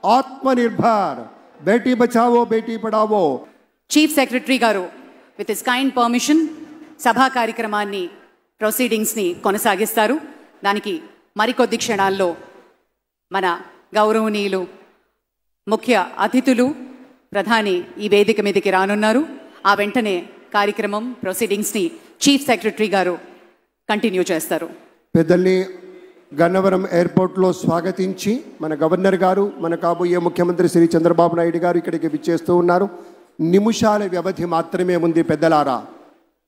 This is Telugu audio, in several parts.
ఆత్మనిర్భర్ బేటీ బచావో బేటీ పడావో. చీఫ్ సెక్రటరీ గారు విత్ హిస్ కైండ్ పర్మిషన్ సభా కార్యక్రమాన్ని ప్రొసీడింగ్స్ని కొనసాగిస్తారు. దానికి మరికొద్ది క్షణాల్లో మన గౌరవనీయులు ముఖ్య అతిథులు ప్రధాని ఈ వేదిక మీదకి రానున్నారు. ఆ వెంటనే కార్యక్రమం ప్రొసీడింగ్స్ని చీఫ్ సెక్రటరీ గారు కంటిన్యూ చేస్తారు. పెద్దల్ని గన్నవరం ఎయిర్పోర్ట్లో స్వాగతించి మన గవర్నర్ గారు, మన కాబోయే ముఖ్యమంత్రి శ్రీ చంద్రబాబు నాయుడు గారు ఇక్కడికి విచ్చేస్తూ ఉన్నారు. నిమిషాల వ్యవధి మాత్రమే ఉంది పెద్దలారా.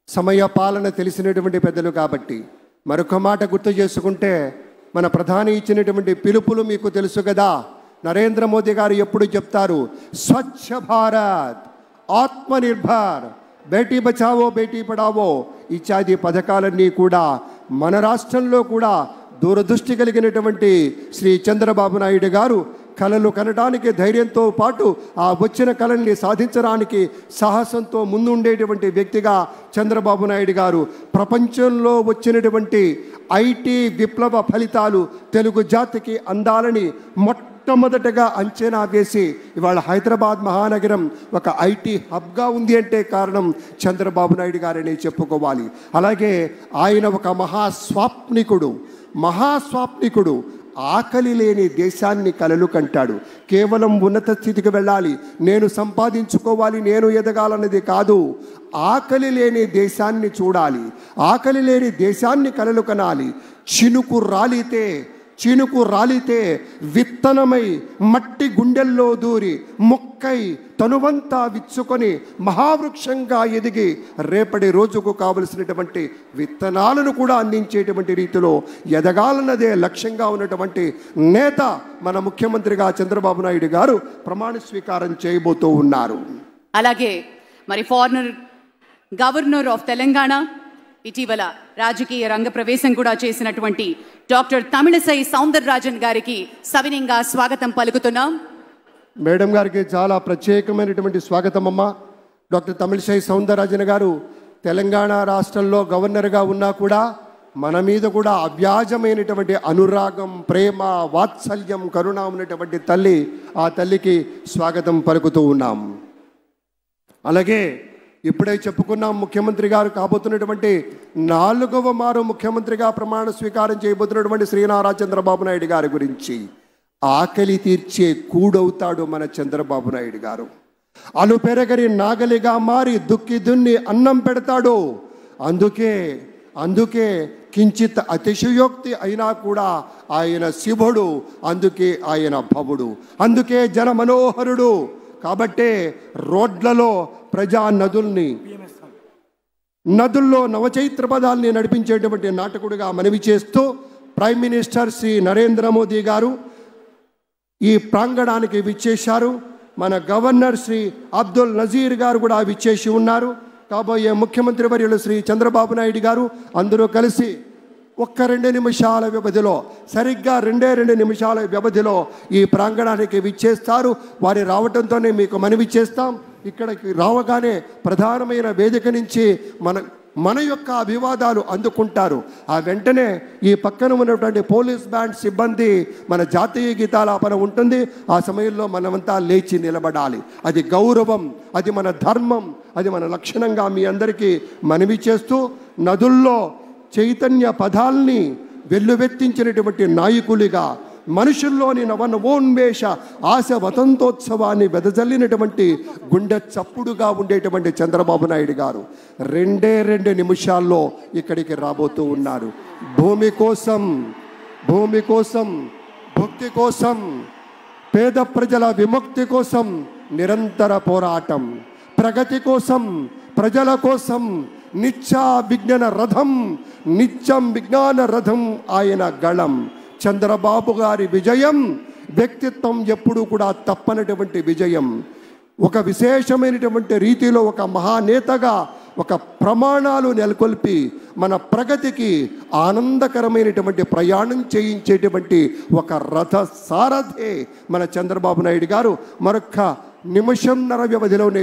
సమయ పాలన తెలిసినటువంటి పెద్దలు కాబట్టి మరొక మాట గుర్తు చేసుకుంటే, మన ప్రధాని ఇచ్చినటువంటి పిలుపులు మీకు తెలుసు కదా. నరేంద్ర మోదీ గారు ఎప్పుడు చెప్తారు, స్వచ్ఛ భారత్, ఆత్మనిర్భర్, బేటీ బచావో బేటీ పడావో ఇత్యాది పథకాలన్నీ కూడా మన రాష్ట్రంలో కూడా దూరదృష్టి కలిగినటువంటి శ్రీ చంద్రబాబు నాయుడు గారు కళలు కనడానికి ధైర్యంతో పాటు ఆ వచ్చిన కళల్ని సాధించడానికి సాహసంతో ముందుండేటువంటి వ్యక్తిగా చంద్రబాబు నాయుడు గారు ప్రపంచంలో వచ్చినటువంటి ఐటీ విప్లవ ఫలితాలు తెలుగు జాతికి అందాలని మొట్టమొదటగా అంచనా వేసి ఇవాళ హైదరాబాద్ మహానగరం ఒక ఐటీ హబ్గా ఉంది అంటే కారణం చంద్రబాబు నాయుడు గారని చెప్పుకోవాలి. అలాగే ఆయన ఒక మహాస్వాప్నికుడు ఆకలి లేని దేశాన్ని కలలు కంటాడు. కేవలం ఉన్నత స్థితికి వెళ్ళాలి, నేను సంపాదించుకోవాలి, నేను ఎదగాలన్నది కాదు. ఆకలి లేని దేశాన్ని చూడాలి, ఆకలి లేని దేశాన్ని కలలు కనాలి. చినుకు రాలితే విత్తనమై మట్టి గుండెల్లో దూరి మొక్కై తనువంతా విచ్చుకొని మహావృక్షంగా ఎదిగి రేపటి రోజుకు కావలసినటువంటి విత్తనాలను కూడా అందించేటువంటి రీతిలో ఎదగాలన్నదే లక్ష్యంగా ఉన్నటువంటి నేత మన ముఖ్యమంత్రిగా చంద్రబాబు నాయుడు గారు ప్రమాణ స్వీకారం చేయబోతూ ఉన్నారు. అలాగే మరి గవర్నర్ ఆఫ్ తెలంగాణ, ఇటీవల రాజకీయ రంగ ప్రవేశం కూడా చేసినటువంటి డాక్టర్ తమిళసై సౌందరరాజన్ గారికి సవినయంగా స్వాగతం పలుకుతున్నాం. మేడం గారికి చాలా ప్రత్యేకమైనటువంటి స్వాగతం అమ్మా. డాక్టర్ తమిళసై సౌందరరాజన్ గారు తెలంగాణ రాష్ట్రంలో గవర్నర్గా ఉన్నా కూడా మన మీద కూడా అవ్యాజమైనటువంటి అనురాగం, ప్రేమ, వాత్సల్యం, కరుణ ఉన్నటువంటి తల్లి, ఆ తల్లికి స్వాగతం పలుకుతూ ఉన్నాం. అలాగే ఇప్పుడే చెప్పుకున్నాం, ముఖ్యమంత్రి గారు కాబోతున్నటువంటి 4వ మారు ముఖ్యమంత్రిగా ప్రమాణ స్వీకారం చేయబోతున్నటువంటి శ్రీ నారా చంద్రబాబు నాయుడు గారి గురించి. ఆకలి తీర్చే కూడవుతాడు మన చంద్రబాబు నాయుడు గారు. అలు పెరగరి నాగలిగా మారి దుక్కి దున్ని అన్నం పెడతాడు. అందుకే కించిత్ అతిశయోక్తి అయినా కూడా ఆయన శివుడు, అందుకే ఆయన భవుడు, అందుకే జన మనోహరుడు. కాబట్టే రోడ్లలో ప్రజా నదుల్లో నవచైత్ర పదాల్ని నడిపించేటువంటి నాటకుడిగా మనవి చేస్తూ ప్రైమ్ మినిస్టర్ శ్రీ నరేంద్ర మోదీ గారు ఈ ప్రాంగణానికి విచ్చేశారు. మన గవర్నర్ శ్రీ అబ్దుల్ నజీర్ గారు కూడా విచ్చేసి ఉన్నారు. కాబోయే ముఖ్యమంత్రి వర్యులు శ్రీ చంద్రబాబు నాయుడు గారు అందరూ కలిసి ఒక్క 2 నిమిషాల వ్యవధిలో, సరిగ్గా 2 నిమిషాల వ్యవధిలో ఈ ప్రాంగణానికి విచ్చేస్తారు. వారి రావడంతోనే మీకు మనవి చేస్తాం. ఇక్కడికి రావగానే ప్రధానమైన వేదిక నుంచి మన యొక్క అభివాదాలు అందుకుంటారు. ఆ వెంటనే ఈ పక్కన ఉన్నటువంటి పోలీస్ బ్యాండ్ సిబ్బంది మన జాతీయ గీతాలాపన ఉంటుంది. ఆ సమయంలో మనమంతా లేచి నిలబడాలి. అది గౌరవం, అది మన ధర్మం, అది మన లక్షణంగా మీ అందరికీ మనవి చేస్తూ, నదుల్లో చైతన్య పదాల్ని వెల్లువెత్తించినటువంటి నాయకులుగా, మనుషుల్లోని నవనవోన్మేష ఆశ వసంతోత్సవాన్ని వెదజల్లినటువంటి గుండె చప్పుడుగా ఉండేటువంటి చంద్రబాబు నాయుడు గారు 2 నిమిషాల్లో ఇక్కడికి రాబోతూ ఉన్నారు. భూమి కోసం, భక్తి కోసం, పేద ప్రజల విముక్తి కోసం నిరంతర పోరాటం, ప్రగతి కోసం, ప్రజల కోసం నిత్యం విజ్ఞాన రథం ఆయన గళం. చంద్రబాబు గారి విజయం వ్యక్తిత్వం ఎప్పుడూ కూడా తప్పనటువంటి విజయం. ఒక విశేషమైనటువంటి రీతిలో ఒక మహానేతగా ఒక ప్రమాణాలు నెలకొల్పి మన ప్రగతికి ఆనందకరమైనటువంటి ప్రయాణం చేయించేటువంటి ఒక రథ సారథే మన చంద్రబాబు నాయుడు గారు. మరొక్క నిమిషంన్నర వ్యవధిలోనే